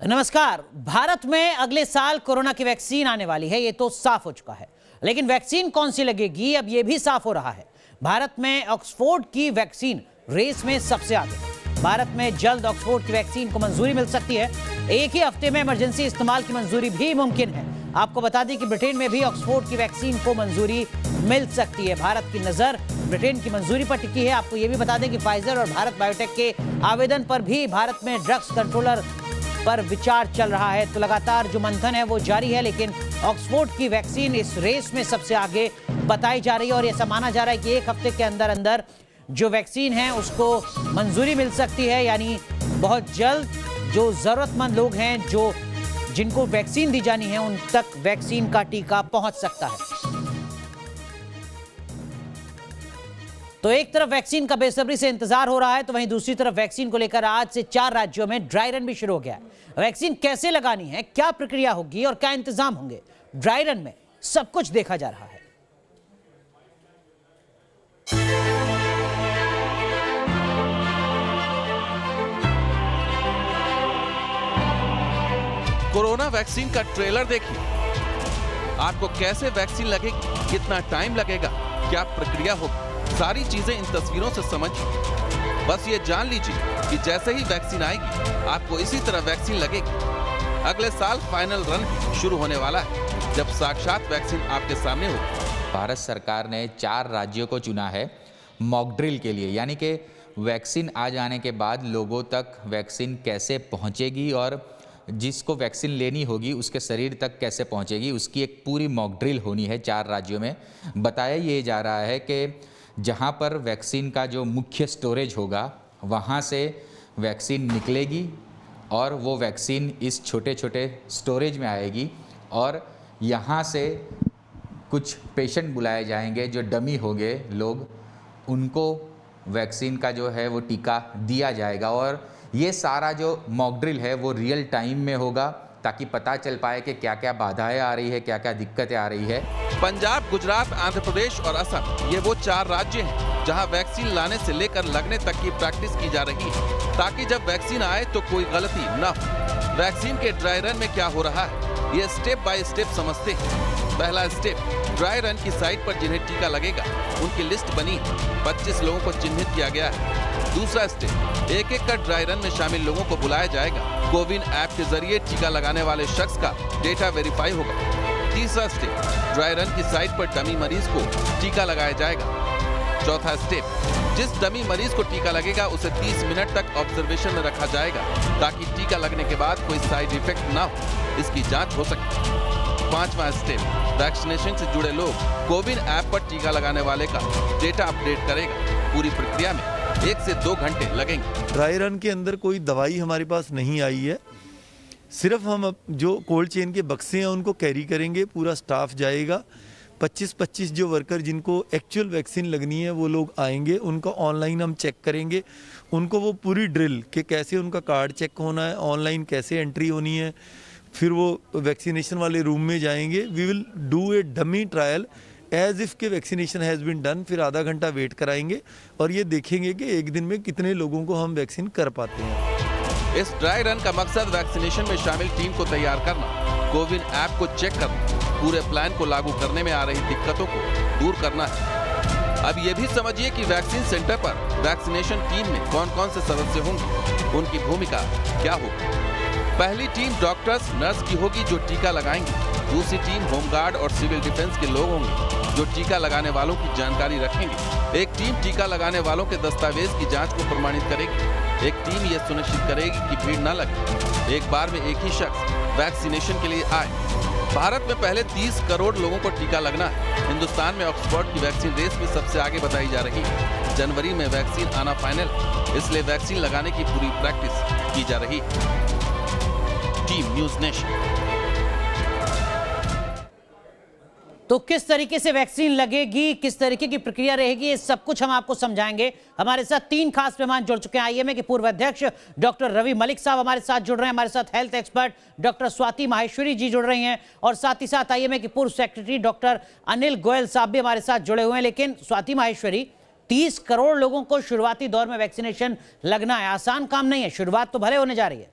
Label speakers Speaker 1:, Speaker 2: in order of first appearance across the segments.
Speaker 1: नमस्कार। भारत में अगले साल कोरोना की वैक्सीन आने वाली है, ये तो साफ हो चुका है। लेकिन वैक्सीन कौन सी लगेगी, अब ये भी साफ हो रहा है। भारत में ऑक्सफोर्ड की वैक्सीन रेस में सबसे आगे है। भारत में जल्द ऑक्सफोर्ड की वैक्सीन को मंजूरी मिल सकती है। एक ही हफ्ते में इमरजेंसी इस्तेमाल की मंजूरी भी मुमकिन है। आपको बता दें कि ब्रिटेन में भी ऑक्सफोर्ड की वैक्सीन को मंजूरी मिल सकती है। भारत की नजर ब्रिटेन की मंजूरी पर टिकी है। आपको यह भी बता दें कि फाइजर और भारत बायोटेक के आवेदन पर भी भारत में ड्रग्स कंट्रोलर पर विचार चल रहा है। तो लगातार जो मंथन है वो जारी है, लेकिन ऑक्सफोर्ड की वैक्सीन इस रेस में सबसे आगे बताई जा रही है और ऐसा माना जा रहा है कि एक हफ्ते के अंदर अंदर जो वैक्सीन है उसको मंजूरी मिल सकती है। यानी बहुत जल्द जो जरूरतमंद लोग हैं, जो जिनको वैक्सीन दी जानी है, उन तक वैक्सीन का टीका पहुंच सकता है। तो एक तरफ वैक्सीन का बेसब्री से इंतजार हो रहा है, तो वहीं दूसरी तरफ वैक्सीन को लेकर आज से 4 राज्यों में ड्राई रन भी शुरू हो गया है। वैक्सीन कैसे लगानी है, क्या प्रक्रिया होगी और क्या इंतजाम होंगे, ड्राई रन में सब कुछ देखा जा रहा है।
Speaker 2: कोरोना वैक्सीन का ट्रेलर देखिए। आपको कैसे वैक्सीन लगेगी, कितना टाइम लगेगा, क्या प्रक्रिया होगी, सारी चीजें इन तस्वीरों से समझिए। बस ये जान लीजिए कि जैसे ही वैक्सीन आएगी आपको इसी तरह वैक्सीन लगेगी। अगले साल फाइनल रन शुरू होने वाला है, जब साक्षात वैक्सीन आपके सामने होगी।
Speaker 3: भारत सरकार ने 4 राज्यों को चुना है मॉक ड्रिल के लिए, यानी कि वैक्सीन आ जाने के बाद लोगों तक वैक्सीन कैसे पहुंचेगी और जिसको वैक्सीन लेनी होगी उसके शरीर तक कैसे पहुंचेगी, उसकी एक पूरी मॉक ड्रिल होनी है 4 राज्यों में। बताया ये जा रहा है कि जहां पर वैक्सीन का जो मुख्य स्टोरेज होगा वहां से वैक्सीन निकलेगी और वो वैक्सीन इस छोटे छोटे स्टोरेज में आएगी और यहाँ से कुछ पेशेंट बुलाए जाएंगे जो डमी होंगे लोग, उनको वैक्सीन का जो है वो टीका दिया जाएगा। और ये सारा जो मॉक ड्रिल है वो रियल टाइम में होगा ताकि पता चल पाए कि क्या क्या बाधाएं आ रही है, क्या क्या दिक्कतें आ रही है।
Speaker 2: पंजाब, गुजरात, आंध्र प्रदेश और असम, ये वो 4 राज्य हैं जहां वैक्सीन लाने से लेकर लगने तक की प्रैक्टिस की जा रही है, ताकि जब वैक्सीन आए तो कोई गलती न हो। वैक्सीन के ड्राई रन में क्या हो रहा है, ये स्टेप बाय स्टेप समझते हैं। पहला स्टेप, ड्राई रन की साइट पर जिन्हें टीका लगेगा उनकी लिस्ट बनी है। 25 लोगों को चिन्हित किया गया है। दूसरा स्टेप, एक एक कर ड्राई रन में शामिल लोगों को बुलाया जाएगा। कोविन ऐप के जरिए टीका लगाने वाले शख्स का डेटा वेरीफाई होगा। तीसरा स्टेप, ड्राई रन की साइट पर डमी मरीज को टीका लगाया जाएगा। चौथा स्टेप, जिस डमी मरीज को टीका लगेगा उसे 30 मिनट तक ऑब्जर्वेशन में रखा जाएगा ताकि टीका लगने के बाद कोई साइड इफेक्ट ना हो, इसकी जांच हो सके। पांचवा स्टेप, वैक्सीनेशन से जुड़े लोग कोविन ऐप पर टीका लगाने वाले का डेटा अपडेट करेगा। पूरी प्रक्रिया में 1 से 2 घंटे लगेंगे।
Speaker 4: ड्राई रन के अंदर कोई दवाई हमारे पास नहीं आई है, सिर्फ हम जो कोल्ड चेन के बक्से हैं उनको कैरी करेंगे, पूरा स्टाफ जाएगा। 25-25 जो वर्कर जिनको एक्चुअल वैक्सीन लगनी है वो लोग आएंगे, उनको ऑनलाइन हम चेक करेंगे, उनको वो पूरी ड्रिल कि कैसे उनका कार्ड चेक होना है, ऑनलाइन कैसे एंट्री होनी है, फिर वो वैक्सीनेशन वाले रूम में जाएंगे। We will do a dummy trial as if के वैक्सीनेशन हैज़ बीन डन। फिर आधा घंटा वेट कराएंगे और ये देखेंगे कि एक दिन में कितने लोगों को हम वैक्सीन कर पाते हैं।
Speaker 2: इस ड्राई रन का मकसद वैक्सीनेशन में शामिल टीम को तैयार करना, कोविन ऐप को चेक करना, पूरे प्लान को लागू करने में आ रही दिक्कतों को दूर करना है। अब ये भी समझिए कि वैक्सीन सेंटर पर वैक्सीनेशन टीम में कौन कौन से सदस्य होंगे, उनकी भूमिका क्या होगी। पहली टीम डॉक्टर्स, नर्स की होगी जो टीका लगाएंगे। दूसरी टीम होमगार्ड और सिविल डिफेंस के लोग होंगे जो टीका लगाने वालों की जानकारी रखेंगे। एक टीम टीका लगाने वालों के दस्तावेज की जांच को प्रमाणित करेगी। एक टीम यह सुनिश्चित करेगी कि भीड़ न लगे, एक बार में एक ही शख्स वैक्सीनेशन के लिए आए। भारत में पहले 30 करोड़ लोगों को टीका लगना है। हिंदुस्तान में ऑक्सफोर्ड की वैक्सीन रेस में सबसे आगे बताई जा रही है। जनवरी में वैक्सीन आना फाइनल, इसलिए वैक्सीन लगाने की पूरी प्रैक्टिस की जा रही है। Team news nation.
Speaker 1: तो किस तरीके से वैक्सीन लगेगी, किस तरीके की प्रक्रिया रहेगी, ये सब कुछ हम आपको समझाएंगे। हमारे साथ 3 खास मेहमान जुड़ चुके हैं। आईएमए के पूर्व अध्यक्ष डॉक्टर रवि मलिक साहब हमारे साथ जुड़ रहे हैं। हमारे साथ health expert doctor Swati Maheshwari ji जुड़ रही हैं और साथ ही साथ आईएमए के पूर्व सेक्रेटरी डॉक्टर अनिल गोयल साहब भी हमारे साथ जुड़े हुए हैं। लेकिन स्वाति माहेश्वरी, 30 करोड़ लोगों को शुरुआती दौर में वैक्सीनेशन लगना है, आसान काम नहीं है। शुरुआत तो भले होने जा रही है,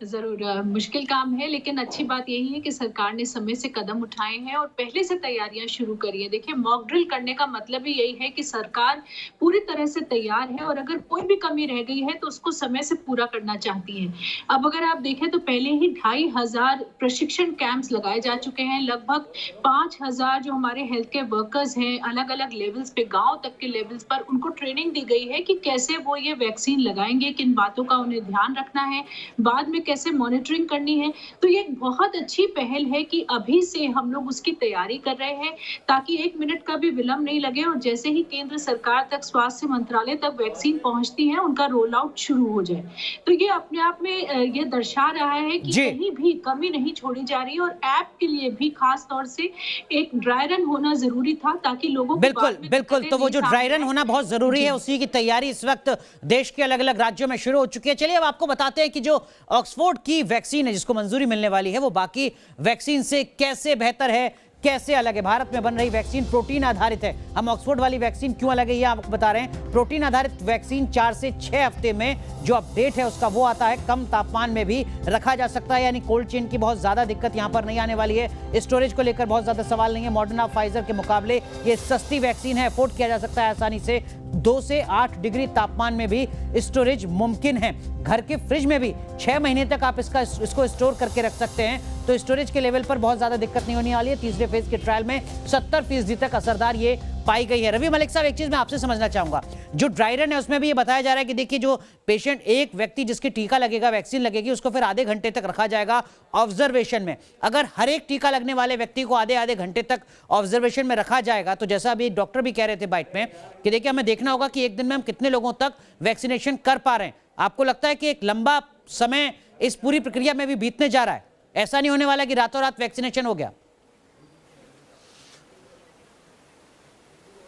Speaker 5: ज़रूर मुश्किल काम है, लेकिन अच्छी बात यही है कि सरकार ने समय से कदम उठाए हैं और पहले से तैयारियां शुरू करी है। देखिए, मॉक ड्रिल करने का मतलब ही यही है कि सरकार पूरी तरह से तैयार है और अगर कोई भी कमी रह गई है तो उसको समय से पूरा करना चाहती है। अब अगर आप देखें तो पहले ही 2500 प्रशिक्षण कैंप्स लगाए जा चुके हैं। लगभग 5000 जो हमारे हेल्थ केयर वर्कर्स हैं, अलग-अलग लेवल्स पे, गाँव तक के लेवल्स पर उनको ट्रेनिंग दी गई है कि कैसे वो ये वैक्सीन लगाएंगे, किन बातों का उन्हें ध्यान रखना है, बाद में कैसे मॉनिटरिंग करनी है। तो ये एक बहुत अच्छी पहल है कि अभी से हम लोग उसकी तैयारी कर रहे हैं ताकि 1 मिनट का भी विलंब नहीं लगे और जैसे ही केंद्र सरकार तक, स्वास्थ्य मंत्रालय तक वैक्सीन पहुंचती है, उनका रोल आउट शुरू हो जाए। तो ये अपने आप में ये दर्शा रहा है कि कहीं भी कमी नहीं छोड़ी जा रही और ऐप के लिए भी खास तौर से एक ड्राई रन होना जरूरी था ताकि लोगों को
Speaker 1: बिल्कुल तो वो जो ड्राई रन होना बहुत जरूरी है, उसी की तैयारी इस वक्त देश के अलग अलग राज्यों में शुरू हो चुकी है। चलिए अब आपको बताते हैं कि जो ऑक्सफोर्ड की वैक्सीन है जिसको मंजूरी मिलने वाली है वो बाकी वैक्सीन से कैसे बेहतर है, कैसे अलग है। भारत में बन रही वैक्सीन प्रोटीन आधारित है। हम ऑक्सफोर्ड वाली वैक्सीन क्यों अलग है ये आपको बता रहे हैं। प्रोटीन आधारित वैक्सीन 4 से 6 हफ्ते में जो अपडेट है उसका वो आता है, कम तापमान में भी रखा जा सकता है, यानी कोल्ड चेन की बहुत ज्यादा दिक्कत यहां पर नहीं आने वाली है। स्टोरेज को लेकर बहुत ज्यादा सवाल नहीं है। मॉडर्ना, फाइजर के मुकाबले ये सस्ती वैक्सीन है, अफोर्ड किया जा सकता है आसानी से। 2 से 8 डिग्री तापमान में भी स्टोरेज मुमकिन है। घर के फ्रिज में भी 6 महीने तक आप इसको स्टोर करके रख सकते हैं, तो स्टोरेज के लेवल पर बहुत ज्यादा दिक्कत नहीं होने वाली है। तीसरे फेज के ट्रायल में 70% तक असरदार ये पाई गई है। रवि मलिक साहब, एक चीज मैं आपसे समझना चाहूंगा, जो ड्राई रन है उसमें भी ये बताया जा रहा है कि देखिए जो पेशेंट, एक व्यक्ति जिसकी टीका लगेगा, वैक्सीन लगेगी, उसको फिर आधे घंटे तक रखा जाएगा ऑब्जर्वेशन में। अगर हर एक टीका लगने वाले व्यक्ति को आधे घंटे तक ऑब्जर्वेशन में रखा जाएगा तो जैसा अभी डॉक्टर भी कह रहे थे बाइट में कि देखिए हमें देखना होगा कि एक दिन में हम कितने लोगों तक वैक्सीनेशन कर पा रहे हैं। आपको लगता है कि एक लंबा समय इस पूरी प्रक्रिया में भी बीतने जा रहा है? ऐसा नहीं होने वाला कि रातों रात वैक्सीनेशन हो गया?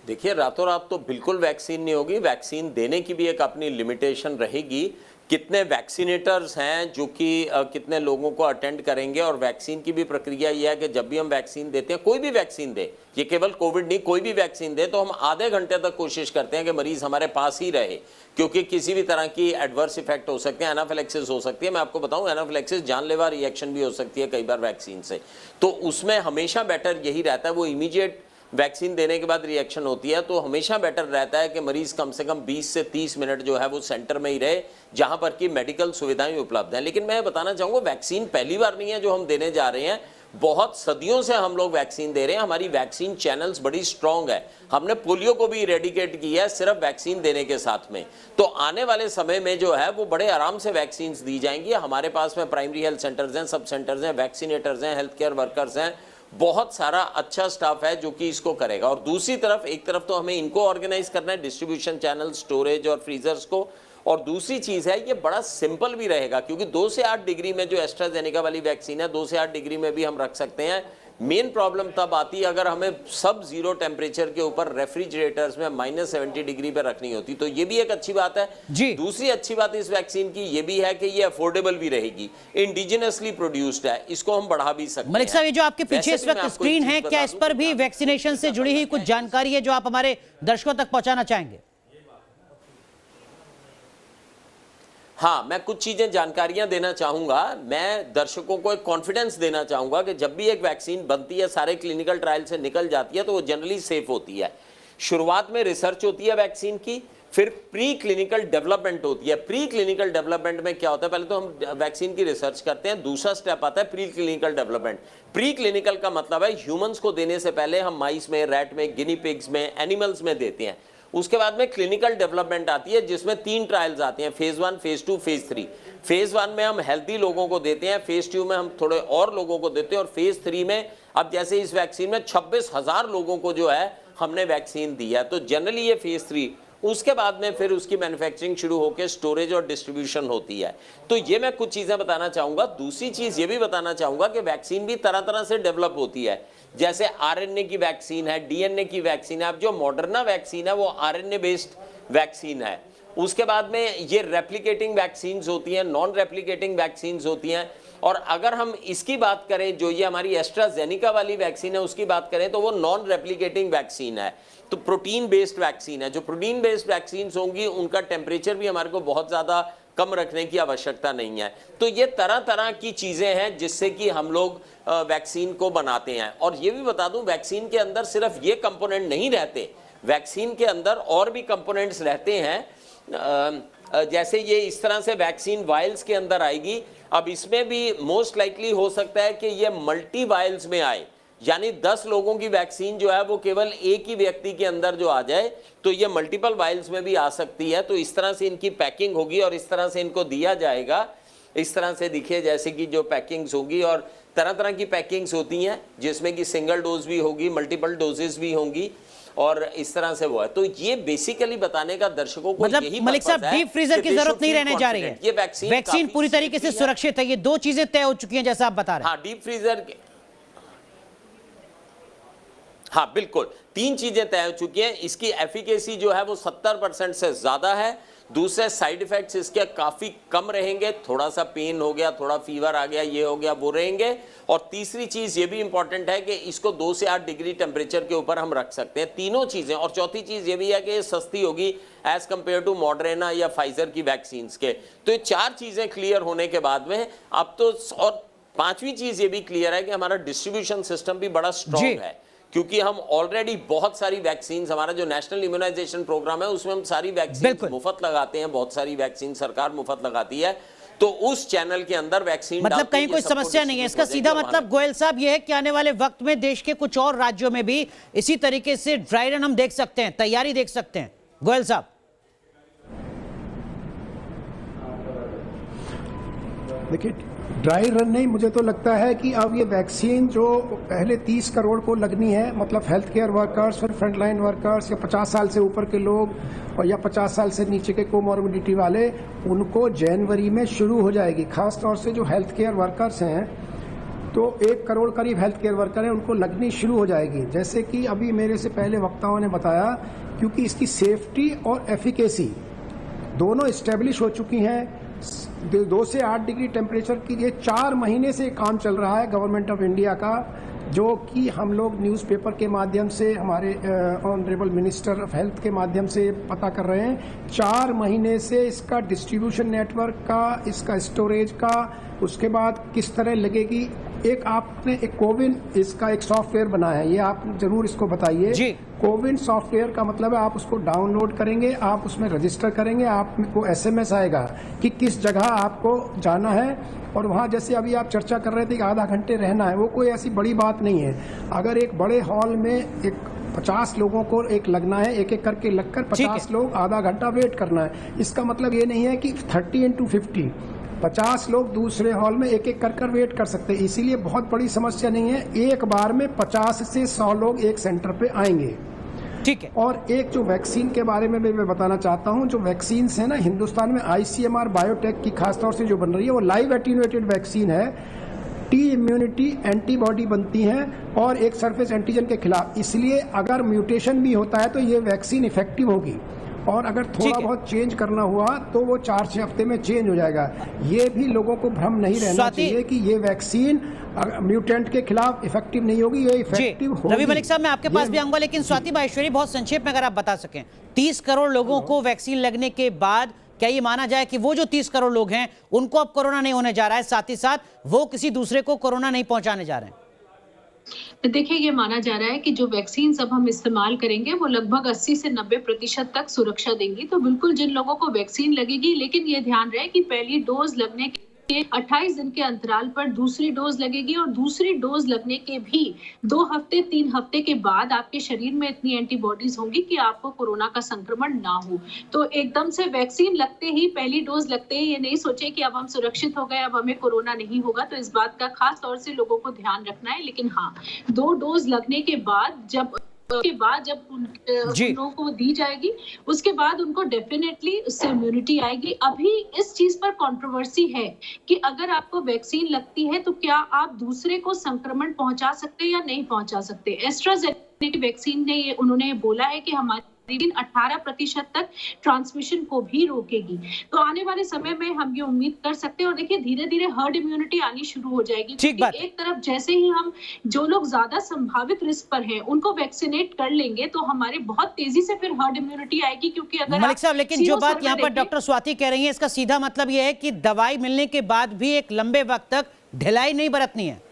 Speaker 6: देखिए, रातों रात तो बिल्कुल वैक्सीन नहीं होगी। वैक्सीन देने की भी एक अपनी लिमिटेशन रहेगी। कितने वैक्सीनेटर्स हैं जो कि कितने लोगों को अटेंड करेंगे, और वैक्सीन की भी प्रक्रिया यह है कि जब भी हम वैक्सीन देते हैं, कोई भी वैक्सीन दे, ये केवल कोविड नहीं, कोई भी वैक्सीन दे, तो हम आधे घंटे तक कोशिश करते हैं कि मरीज हमारे पास ही रहे, क्योंकि किसी भी तरह की एडवर्स इफेक्ट हो सकते हैं, एनाफिलैक्सिस हो सकती है। मैं आपको बताऊं, एनाफिलैक्सिस जानलेवा रिएक्शन भी हो सकती है कई बार वैक्सीन से। तो उसमें हमेशा बेटर यही रहता है, वो इमीडिएट वैक्सीन देने के बाद रिएक्शन होती है, तो हमेशा बेटर रहता है कि मरीज कम से कम 20 से 30 मिनट जो है वो सेंटर में ही रहे जहां पर की मेडिकल सुविधाएं उपलब्ध हैं। लेकिन मैं बताना चाहूँगा, वैक्सीन पहली बार नहीं है जो हम देने जा रहे हैं, बहुत सदियों से हम लोग वैक्सीन दे रहे हैं। हमारी वैक्सीन चैनल्स बड़ी स्ट्रांग है। हमने पोलियो को भी इरेडिकेट किया है सिर्फ वैक्सीन देने के साथ में। तो आने वाले समय में जो है वो बड़े आराम से वैक्सीन दी जाएंगी। हमारे पास में प्राइमरी हेल्थ सेंटर्स हैं, सब सेंटर्स हैं, वैक्सीनेटर्स हैं, हेल्थ केयर वर्कर्स हैं, बहुत सारा अच्छा स्टाफ है जो कि इसको करेगा। और दूसरी तरफ, एक तरफ तो हमें इनको ऑर्गेनाइज करना है, डिस्ट्रीब्यूशन चैनल, स्टोरेज और फ्रीजर्स को, और दूसरी चीज़ है ये बड़ा सिंपल भी रहेगा, क्योंकि 2 से 8 डिग्री में जो एस्ट्राजेनेका वाली वैक्सीन है 2 से 8 डिग्री में भी हम रख सकते हैं। मेन प्रॉब्लम तब आती है अगर हमें सब जीरो टेम्परेचर के ऊपर रेफ्रिजरेटर्स में -70 डिग्री पे रखनी होती, तो ये भी एक अच्छी बात है जी। दूसरी अच्छी बात इस वैक्सीन की ये भी है कि ये अफोर्डेबल भी रहेगी, इंडिजिनसली प्रोड्यूस्ड है, इसको हम बढ़ा भी सकते हैं।
Speaker 1: मलिक साहब, ये जो आपके पीछे इस वक्त स्क्रीन है, क्या इस पर भी वैक्सीनेशन से जुड़ी हुई कुछ जानकारी है जो आप हमारे दर्शकों तक पहुंचाना चाहेंगे?
Speaker 6: हाँ, मैं कुछ चीज़ें जानकारियां देना चाहूँगा। मैं दर्शकों को एक कॉन्फिडेंस देना चाहूँगा कि जब भी एक वैक्सीन बनती है, सारे क्लिनिकल ट्रायल से निकल जाती है, तो वो जनरली सेफ होती है। शुरुआत में रिसर्च होती है वैक्सीन की, फिर प्री क्लिनिकल डेवलपमेंट होती है। प्री क्लिनिकल डेवलपमेंट में क्या होता है, पहले तो हम वैक्सीन की रिसर्च करते हैं, दूसरा स्टेप आता है pre clinical development. Pre clinical का मतलब है ह्यूमंस को देने से पहले हम माइस में, रैट में, गिनी पिग्स में, एनिमल्स में देते हैं। उसके बाद में क्लिनिकल डेवलपमेंट आती है जिसमें 3 ट्रायल्स आते हैं, फेज 1, फेज 2, फेज 3। फेज 1 में हम हेल्दी लोगों को देते हैं, फेज 2 में हम थोड़े और लोगों को देते हैं, और फेज 3 में अब जैसे इस वैक्सीन में 26,000 लोगों को जो है हमने वैक्सीन दी है, तो जनरली ये फेज 3। उसके बाद में फिर उसकी मैन्युफैक्चरिंग शुरू होकर स्टोरेज और डिस्ट्रीब्यूशन होती है। तो ये मैं कुछ चीज़ें बताना चाहूँगा। दूसरी चीज़ ये भी बताना चाहूँगा कि वैक्सीन भी तरह तरह से डेवलप होती है, जैसे आरएनए की वैक्सीन है, डीएनए की वैक्सीन है। अब जो मॉडर्ना वैक्सीन है वो आरएनए बेस्ड वैक्सीन है। उसके बाद में ये रेप्लिकेटिंग वैक्सीन्स होती हैं, नॉन रेप्लिकेटिंग वैक्सीन्स होती हैं। और अगर हम इसकी बात करें, जो ये हमारी एस्ट्राजेनिका वाली वैक्सीन है उसकी बात करें, तो वो नॉन रेप्लिकेटिंग वैक्सीन है, तो प्रोटीन बेस्ड वैक्सीन है। जो प्रोटीन बेस्ड वैक्सीन होंगी उनका टेम्परेचर भी हमारे को बहुत ज़्यादा कम रखने की आवश्यकता नहीं है। तो ये तरह तरह की चीज़ें हैं जिससे कि हम लोग वैक्सीन को बनाते हैं। और ये भी बता दूं, वैक्सीन के अंदर सिर्फ ये कंपोनेंट नहीं रहते, वैक्सीन के अंदर और भी कंपोनेंट्स रहते हैं। जैसे ये इस तरह से वैक्सीन वायल्स के अंदर आएगी, अब इसमें भी मोस्ट लाइकली हो सकता है कि ये मल्टी वायल्स में आए, यानी 10 लोगों की वैक्सीन जो है वो केवल एक ही व्यक्ति के अंदर जो आ जाए, तो ये मल्टीपल वायल्स में भी आ सकती है। तो इस तरह से इनकी पैकिंग होगी और इस तरह से इनको दिया जाएगा। इस तरह से दिखे जैसे कि जो पैकिंग्स होगी, और तरह तरह की पैकिंग्स होती हैं जिसमें कि सिंगल डोज भी होगी, मल्टीपल डोजेस भी होंगी, और इस तरह से वो है। तो ये बेसिकली बताने का दर्शकों को
Speaker 1: मतलब
Speaker 6: यही
Speaker 1: मलिक साहब,
Speaker 6: पर्पस है
Speaker 1: डीप फ्रीजर की
Speaker 6: कि
Speaker 1: जरूरत नहीं रहने जा रही है,
Speaker 6: ये वैक्सीन
Speaker 1: पूरी तरीके से सुरक्षित है। ये दो चीजें तय हो चुकी हैं जैसा आप बता रहे हैं।
Speaker 6: हाँ, डीप फ्रीजर के, हाँ बिल्कुल, 3 चीजें तय हो चुकी हैं। इसकी एफिकेसी जो है वो 70% से ज्यादा है। दूसरे साइड इफेक्ट्स इसके काफी कम रहेंगे, थोड़ा सा पेन हो गया, थोड़ा फीवर आ गया, ये हो गया, वो रहेंगे। और तीसरी चीज ये भी इंपॉर्टेंट है कि इसको 2 से 8 डिग्री टेम्परेचर के ऊपर हम रख सकते हैं, तीनों चीजें। और चौथी चीज ये भी है कि ये सस्ती होगी एज कंपेयर टू मॉडर्ना या फाइजर की वैक्सीन के। तो ये 4 चीजें क्लियर होने के बाद में अब तो, और 5वीं चीज ये भी क्लियर है कि हमारा डिस्ट्रीब्यूशन सिस्टम भी बड़ा स्ट्रॉन्ग है, क्योंकि हम ऑलरेडी बहुत सारी वैक्सीन, हमारा जो नेशनल इम्यूनाइजेशन प्रोग्राम है उसमें हम सारी वैक्सीन मुफ्त लगाते हैं, बहुत सारी वैक्सीन सरकार मुफ्त लगाती है। तो उस चैनल के अंदर वैक्सीन,
Speaker 1: मतलब कहीं कोई समस्या नहीं है। इसका सीधा मतलब गोयल साहब ये है कि आने वाले वक्त में देश के कुछ और राज्यों में भी इसी तरीके से ड्राई रन हम देख सकते हैं, तैयारी देख सकते हैं गोयल साहब।
Speaker 7: देखिए, ड्राई रन नहीं, मुझे तो लगता है कि अब ये वैक्सीन जो पहले 30 करोड़ को लगनी है, मतलब हेल्थ केयर वर्कर्स और फ्रंटलाइन वर्कर्स या 50 साल से ऊपर के लोग और या 50 साल से नीचे के कोमॉर्बिडिटी वाले, उनको जनवरी में शुरू हो जाएगी। खास तौर से जो हेल्थ केयर वर्कर्स हैं, तो 1 करोड़ करीब हेल्थ केयर वर्कर हैं, उनको लगनी शुरू हो जाएगी। जैसे कि अभी मेरे से पहले वक्ताओं ने बताया, क्योंकि इसकी सेफ्टी और एफिकेसी दोनों इस्टेब्लिश हो चुकी हैं। 2 से 8 डिग्री टेम्परेचर की ये 4 महीने से काम चल रहा है गवर्नमेंट ऑफ इंडिया का, जो कि हम लोग न्यूज़पेपर के माध्यम से, हमारे ऑनरेबल मिनिस्टर ऑफ हेल्थ के माध्यम से पता कर रहे हैं। 4 महीने से इसका डिस्ट्रीब्यूशन नेटवर्क का, इसका स्टोरेज का, उसके बाद किस तरह लगेगी। आपने एक कोविन, इसका एक सॉफ्टवेयर बनाया है, ये आप जरूर इसको बताइए। कोविन सॉफ्टवेयर का मतलब है आप उसको डाउनलोड करेंगे, आप उसमें रजिस्टर करेंगे, आपको SMS आएगा कि किस जगह आपको जाना है। और वहाँ जैसे अभी आप चर्चा कर रहे थे कि आधा घंटे रहना है, वो कोई ऐसी बड़ी बात नहीं है। अगर एक बड़े हॉल में एक 50 लोगों को एक लगना है, एक एक करके लगकर 50 लोग आधा घंटा वेट करना है। इसका मतलब ये नहीं है कि 30 × 50 50 लोग दूसरे हॉल में एक एक कर वेट कर सकते हैं। इसीलिए बहुत बड़ी समस्या नहीं है, एक बार में 50 से 100 लोग एक सेंटर पे आएंगे।
Speaker 1: ठीक है।
Speaker 7: और एक जो वैक्सीन के बारे में मैं बताना चाहता हूं, जो वैक्सीन है ना हिंदुस्तान में ICMR बायोटेक की खासतौर से जो बन रही है, वो लाइव एटीन्यूएटेड वैक्सीन है। T इम्यूनिटी एंटीबॉडी बनती हैं और एक सरफेस एंटीजन के खिलाफ, इसलिए अगर म्यूटेशन भी होता है तो ये वैक्सीन इफेक्टिव होगी। और अगर थोड़ा बहुत चेंज करना हुआ तो वो 4-6 हफ्ते में चेंज हो जाएगा। ये भी लोगों को भ्रम नहीं रहना चाहिए कि ये वैक्सीन म्यूटेंट के खिलाफ इफेक्टिव नहीं होगी, ये इफेक्टिव होगी।
Speaker 1: रवि मलिक साहब, मैं आपके पास भी आऊंगा, लेकिन स्वाति बाहेश्वरी, बहुत संक्षेप में अगर आप बता सकें, 30 करोड़ लोगों को वैक्सीन लगने के बाद क्या ये माना जाए कि वो जो 30 करोड़ लोग हैं उनको अब कोरोना नहीं होने जा रहा है, साथ ही साथ वो किसी दूसरे को कोरोना नहीं पहुंचाने जा रहे हैं?
Speaker 5: देखिए, ये माना जा रहा है कि जो वैक्सीन अब हम इस्तेमाल करेंगे वो लगभग 80 से 90% तक सुरक्षा देंगी। तो बिल्कुल जिन लोगों को वैक्सीन लगेगी, लेकिन ये ध्यान रहे कि पहली डोज लगने के 28 दिन के अंतराल पर दूसरी डोज लगेगी, और दूसरी डोज लगने के भी 2 हफ्ते 3 हफ्ते के बाद आपके शरीर में इतनी एंटीबॉडीज होंगी कि आपको कोरोना का संक्रमण ना हो। तो एकदम से वैक्सीन लगते ही, पहली डोज लगते ही ये नहीं सोचे कि अब हम सुरक्षित हो गए, अब हमें कोरोना नहीं होगा। तो इस बात का खास तौर से लोगों को ध्यान रखना है। लेकिन हाँ, 2 डोज लगने के बाद जब उन लोगों को दी जाएगी, उसके बाद उनको डेफिनेटली उससे इम्यूनिटी आएगी। अभी इस चीज पर कंट्रोवर्सी है कि अगर आपको वैक्सीन लगती है तो क्या आप दूसरे को संक्रमण पहुंचा सकते या नहीं पहुंचा सकते। एस्ट्राजेनेका वैक्सीन ने उन्होंने बोला है कि हमारी 18% तक ट्रांसमिशन को भी रोकेगी। तो आने वाले समय में हम ये उम्मीद कर सकते हैं और देखिए धीरे धीरे हर्ड इम्यूनिटी आनी शुरू हो जाएगी।
Speaker 1: ठीक बात।
Speaker 5: एक तरफ जैसे ही हम जो लोग ज्यादा संभावित रिस्क पर हैं उनको वैक्सीनेट कर लेंगे तो हमारे बहुत तेजी से फिर हर्ड इम्यूनिटी आएगी। क्योंकि अगर
Speaker 1: मलिक साहब, लेकिन जो बात यहाँ पर डॉक्टर स्वाति कह रही है इसका सीधा मतलब यह है कि दवाई मिलने के बाद भी एक लंबे वक्त तक ढिलाई नहीं बरतनी है।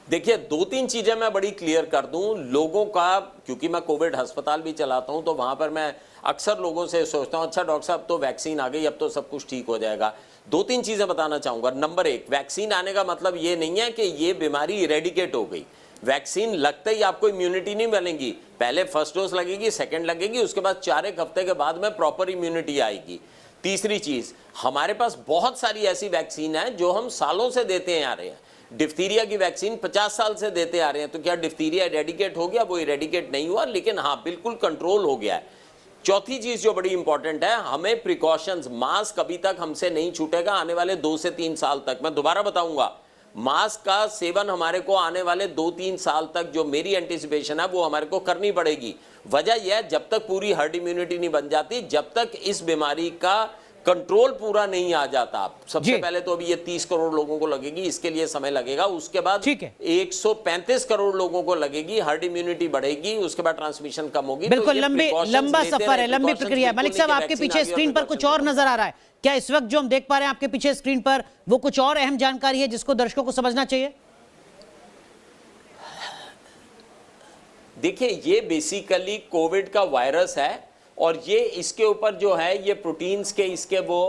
Speaker 6: देखिए 2-3 चीजें मैं बड़ी क्लियर कर दूं लोगों का, क्योंकि मैं कोविड अस्पताल भी चलाता हूं तो वहां पर मैं अक्सर लोगों से सोचता हूं अच्छा डॉक्टर साहब तो वैक्सीन आ गई अब तो सब कुछ ठीक हो जाएगा। 2-3 चीजें बताना चाहूंगा। नंबर 1, वैक्सीन आने का मतलब ये नहीं है कि ये बीमारी इरेडिकेट हो गई। वैक्सीन लगते ही आपको इम्यूनिटी नहीं मिलेगी, पहले फर्स्ट डोज लगेगी, सेकेंड लगेगी, उसके बाद 4 हफ्ते के बाद में प्रॉपर इम्यूनिटी आएगी। तीसरी चीज, हमारे पास बहुत सारी ऐसी वैक्सीन है जो हम सालों से देते आ रहे हैं। डिफ्थीरिया की वैक्सीन 50 साल से देते आ रहे हैं, तो क्या डिफ्थीरिया इरेडिकेट हो गया? वो इरेडिकेट नहीं हुआ, लेकिन हाँ बिल्कुल कंट्रोल हो गया है। चौथी चीज जो बड़ी इंपॉर्टेंट है, हमें प्रिकॉशंस, मास्क अभी तक हमसे नहीं छूटेगा आने वाले 2 से 3 साल तक। मैं दोबारा बताऊंगा, मास्क का सेवन हमारे को आने वाले 2-3 साल तक, जो मेरी एंटिसिपेशन है वो हमारे को करनी पड़ेगी। वजह यह है जब तक पूरी हर्ड इम्यूनिटी नहीं बन जाती, जब तक इस बीमारी का कंट्रोल पूरा नहीं आ जाता। सबसे पहले तो अभी ये 30 करोड़ लोगों को लगेगी, इसके लिए समय लगेगा। उसके बाद 135 करोड़ लोगों को लगेगी, हर्ड इम्यूनिटी बढ़ेगी, उसके बाद ट्रांसमिशन कम होगी।
Speaker 1: बिल्कुल
Speaker 6: तो
Speaker 1: लंबा सफर है, लंबी प्रक्रिया है। मलिक साहब, आपके पीछे स्क्रीन पर कुछ और नजर आ रहा है क्या? इस वक्त जो हम देख पा रहे हैं आपके पीछे स्क्रीन पर, वो कुछ और अहम जानकारी है जिसको दर्शकों को समझना चाहिए?
Speaker 6: देखिए ये बेसिकली कोविड का वायरस है और ये इसके ऊपर जो है ये प्रोटीन्स के इसके वो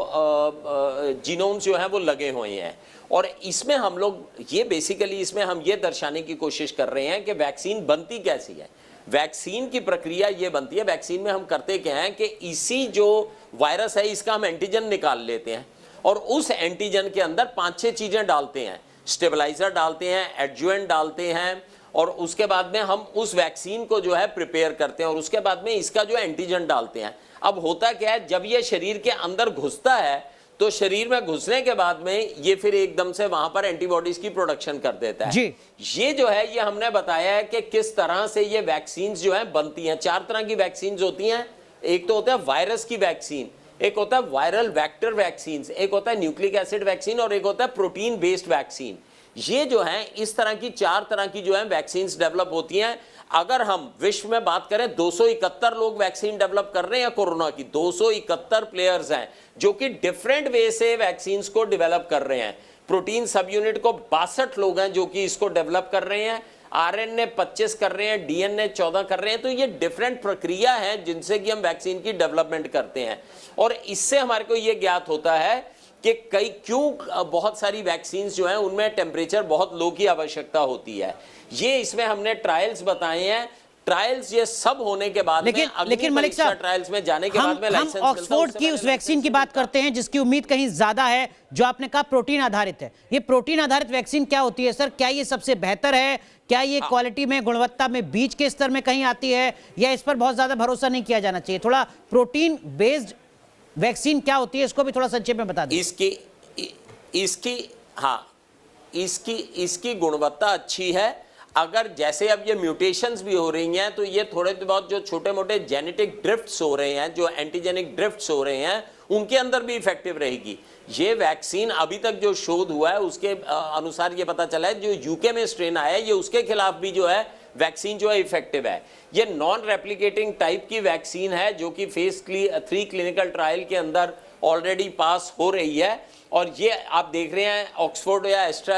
Speaker 6: जीनोम्स जो है वो लगे हुए हैं। और इसमें हम लोग ये बेसिकली इसमें हम ये दर्शाने की कोशिश कर रहे हैं कि वैक्सीन बनती कैसी है। वैक्सीन की प्रक्रिया ये बनती है, वैक्सीन में हम करते क्या हैं कि इसी जो वायरस है इसका हम एंटीजन निकाल लेते हैं और उस एंटीजन के अंदर 5-6 चीजें डालते हैं। स्टेबलाइजर डालते हैं, एडजुवेंट डालते हैं और उसके बाद में हम उस वैक्सीन को जो है प्रिपेयर करते हैं और उसके बाद में इसका जो एंटीजन डालते हैं। अब होता क्या है, जब ये शरीर के अंदर घुसता है तो शरीर में घुसने के बाद में ये फिर एकदम से वहां पर एंटीबॉडीज की प्रोडक्शन कर देता है। ये जो है ये हमने बताया है कि किस तरह से ये वैक्सीन जो है बनती हैं। 4 तरह की वैक्सीन होती हैं। एक तो होता है वायरस की वैक्सीन, एक होता है वायरल वेक्टर वैक्सीन, एक होता है न्यूक्लिक एसिड वैक्सीन और एक होता है प्रोटीन बेस्ड वैक्सीन। ये जो है इस तरह की 4 तरह की जो है वैक्सीन डेवलप होती हैं। अगर हम विश्व में बात करें 271 लोग वैक्सीन डेवलप कर रहे हैं कोरोना की, 271 प्लेयर्स हैं जो कि डिफरेंट वे से वैक्सीन को डेवलप कर रहे हैं। प्रोटीन सब यूनिट को 62 लोग हैं जो कि इसको डेवलप कर रहे हैं, आरएनए 25 कर रहे हैं, डीएनए 14 कर रहे हैं। तो ये डिफरेंट प्रक्रिया है जिनसे कि हम वैक्सीन की डेवलपमेंट करते हैं और इससे हमारे को ये ज्ञात होता है कि क्यों बहुत सारी वैक्सीन जो हैं उनमें टेम्परेचर बहुत लो की आवश्यकता होती है। ये इसमें हमने ट्रायल्स बताए हैं। ट्रायल्स ये सब होने के बाद
Speaker 1: लेकिन मलिक साहब,
Speaker 6: ट्रायल्स में जाने के बाद में लाइसेंस मिलता है।
Speaker 1: ऑक्सफोर्ड की उस वैक्सीन की बात करते हैं जिसकी उम्मीद कहीं ज्यादा है, जो आपने कहा प्रोटीन आधारित है। ये प्रोटीन आधारित वैक्सीन क्या होती है सर? क्या ये सबसे बेहतर है? क्या ये क्वालिटी में, गुणवत्ता में बीच के स्तर में कहीं आती है या इस पर बहुत ज्यादा भरोसा नहीं किया जाना चाहिए? थोड़ा प्रोटीन बेस्ड वैक्सीन क्या होती है इसको भी थोड़ा संक्षेप में बता दें।
Speaker 6: इसकी गुणवत्ता अच्छी है। अगर जैसे अब ये म्यूटेशंस भी हो रही हैं तो ये थोड़े बहुत जो छोटे मोटे जेनेटिक ड्रिफ्ट्स हो रहे हैं, जो एंटीजेनिक ड्रिफ्ट्स हो रहे हैं, उनके अंदर भी इफेक्टिव रहेगी। ये वैक्सीन अभी तक जो शोध हुआ है उसके अनुसार ये पता चला है जो यूके में स्ट्रेन आया है ये उसके खिलाफ भी जो है वैक्सीन जो है इफेक्टिव है। ये नॉन रेप्लिकेटिंग टाइप की वैक्सीन है जो कि फेज 3 क्लिनिकल ट्रायल के अंदर ऑलरेडी पास हो रही है और ये आप देख रहे हैं ऑक्सफोर्ड या एस्ट्रा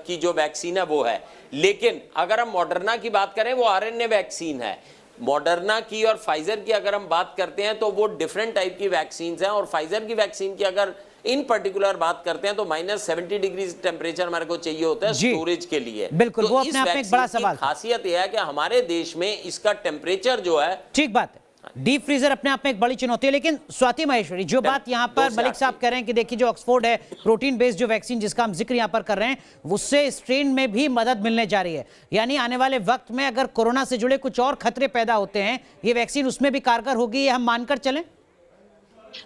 Speaker 6: की जो वैक्सीन है वो है। लेकिन अगर हम मॉडर्ना की बात करें वो आरएनए वैक्सीन है। मॉडर्ना की और फाइजर की अगर हम बात करते हैं तो वो डिफरेंट टाइप की वैक्सीन हैं और फाइजर की वैक्सीन की अगर इन पर्टिकुलर बात करते हैं तो -70 डिग्री टेम्परेचर हमारे को चाहिए होता है स्टोरेज के लिए।
Speaker 1: बिल्कुल,
Speaker 6: तो
Speaker 1: वो अपने आप में एक बड़ा सवाल।
Speaker 6: खासियत यह है कि हमारे देश में इसका टेम्परेचर जो है,
Speaker 1: ठीक बात है, डीप फ्रीजर अपने आप में एक बड़ी चुनौती है। लेकिन स्वाति महेश्वरी, जो बात यहां पर मलिक साहब कह रहे हैं कि देखिए जो ऑक्सफोर्ड है प्रोटीन बेस्ड जो वैक्सीन जिसका हम जिक्र यहां पर कर रहे हैं उससे स्ट्रेन में भी मदद मिलने जा रही है, यानी आने वाले वक्त में अगर कोरोना से जुड़े कुछ और खतरे पैदा होते हैं ये वैक्सीन उसमें भी कारगर होगी, ये हम मानकर चलें?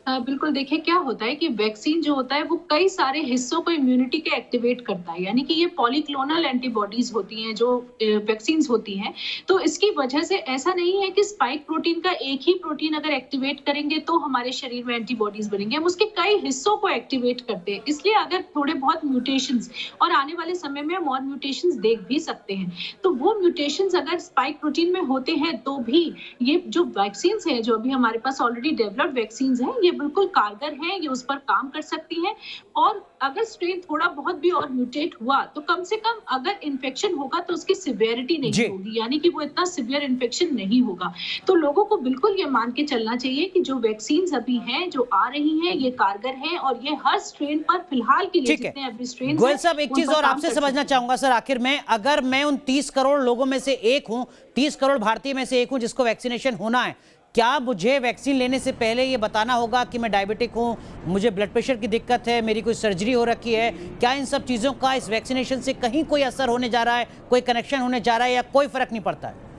Speaker 5: बिल्कुल, देखिए क्या होता है कि वैक्सीन जो होता है वो कई सारे हिस्सों को इम्यूनिटी के एक्टिवेट करता है, यानी कि ये पॉलीक्लोनल एंटीबॉडीज होती हैं जो वैक्सीन्स होती हैं। तो इसकी वजह से ऐसा नहीं है कि स्पाइक प्रोटीन का एक ही प्रोटीन अगर एक्टिवेट करेंगे तो हमारे शरीर में एंटीबॉडीज बनेंगे, हम उसके कई हिस्सों को एक्टिवेट करते हैं। इसलिए अगर थोड़े बहुत म्यूटेशंस, और आने वाले समय में हम और म्यूटेशंस देख भी सकते हैं, तो वो म्यूटेशंस अगर स्पाइक प्रोटीन में होते हैं तो भी ये जो वैक्सीन है, जो अभी हमारे पास ऑलरेडी डेवलप्ड वैक्सीन हैं, ये बिल्कुल कारगर हैं, ये उस पर काम कर सकती हैं। और अगर स्ट्रेन थोड़ा बहुत भी और म्यूटेट हुआ तो कम से कम अगर इन्फेक्शन होगा तो उसकी सिवियरिटी नहीं होगी, यानी कि वो इतना सिवियर इन्फेक्शन नहीं होगा। तो लोगों को बिल्कुल ये मान के चलना चाहिए कि जो वैक्सीन अभी हैं, जो आ रही हैं, ये कारगर हैं और ये हर स्ट्रेन पर फिलहाल के लिए जितने अभी स्ट्रेन।
Speaker 1: गोयल साहब, एक चीज और आपसे समझना चाहूंगा सर, आखिर में अगर मैं उन 30 करोड़ लोगों में से एक हूं, 30 करोड़ भारतीय में से एक हूं जिसको वैक्सीनेशन होना है, क्या मुझे वैक्सीन लेने से पहले ये बताना होगा कि मैं डायबिटिक हूं, मुझे ब्लड प्रेशर की दिक्कत है, मेरी कोई सर्जरी हो रखी है? क्या इन सब चीज़ों का इस वैक्सीनेशन से कहीं कोई असर होने जा रहा है, कोई कनेक्शन होने जा रहा है, या कोई फर्क नहीं पड़ता है?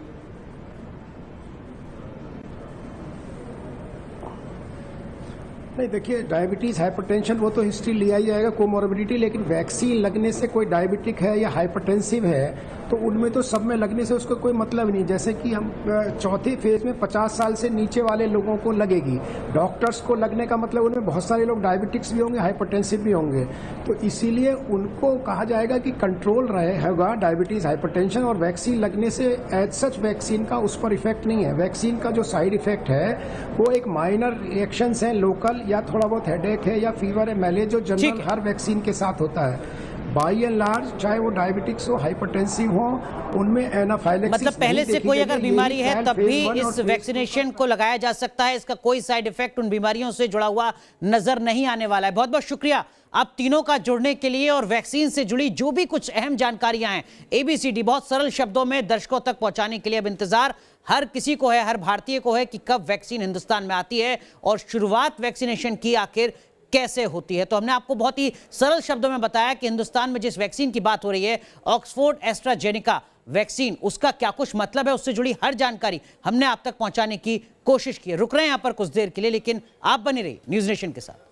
Speaker 7: नहीं, देखिए, डायबिटीज़, हाइपरटेंशन वो तो हिस्ट्री लिया ही जाएगा, कोमोर्बिडिटी, लेकिन वैक्सीन लगने से कोई डायबिटिक है या हाइपरटेंसिव है तो उनमें तो सब में लगने से उसका कोई मतलब नहीं। जैसे कि हम चौथे फेज में 50 साल से नीचे वाले लोगों को लगेगी, डॉक्टर्स को लगने का मतलब उनमें बहुत सारे लोग डायबिटिक्स भी होंगे, हाइपरटेंसिव भी होंगे, तो इसीलिए उनको कहा जाएगा कि कंट्रोल रहे होगा डायबिटीज़, हाइपरटेंशन, और वैक्सीन लगने से एज सच वैक्सीन का उस पर इफेक्ट नहीं है। वैक्सीन का जो साइड इफेक्ट है वो एक माइनर रिएक्शंस हैं, लोकल, या थोड़ा बहुत हेडेक है या फीवर है, मैलेज, जो जनरल हर वैक्सीन के साथ होता है। बाई एंड लार्ज चाहे वो डायबिटिक्स हो, हाइपरटेंसिव हो, उनमें एनाफाइलेक्सिस
Speaker 1: मतलब पहले से कोई अगर बीमारी है तब भी इस वैक्सीनेशन को लगाया जा सकता है, इसका कोई साइड इफेक्ट उन बीमारियों से जुड़ा हुआ नजर नहीं आने वाला है। बहुत बहुत शुक्रिया आप तीनों का जुड़ने के लिए, और वैक्सीन से जुड़ी जो भी कुछ अहम जानकारियां हैं ABCD बहुत सरल शब्दों में दर्शकों तक पहुंचाने के लिए। अब इंतजार हर किसी को है, हर भारतीय को है कि कब वैक्सीन हिंदुस्तान में आती है और शुरुआत वैक्सीनेशन की आखिर कैसे होती है। तो हमने आपको बहुत ही सरल शब्दों में बताया कि हिंदुस्तान में जिस वैक्सीन की बात हो रही है, ऑक्सफोर्ड एस्ट्राजेनेका वैक्सीन, उसका क्या कुछ मतलब है, उससे जुड़ी हर जानकारी हमने आप तक पहुंचाने की कोशिश की है। रुक रहे हैं यहां पर कुछ देर के लिए, लेकिन आप बने रहिए न्यूज़ नेशन के साथ।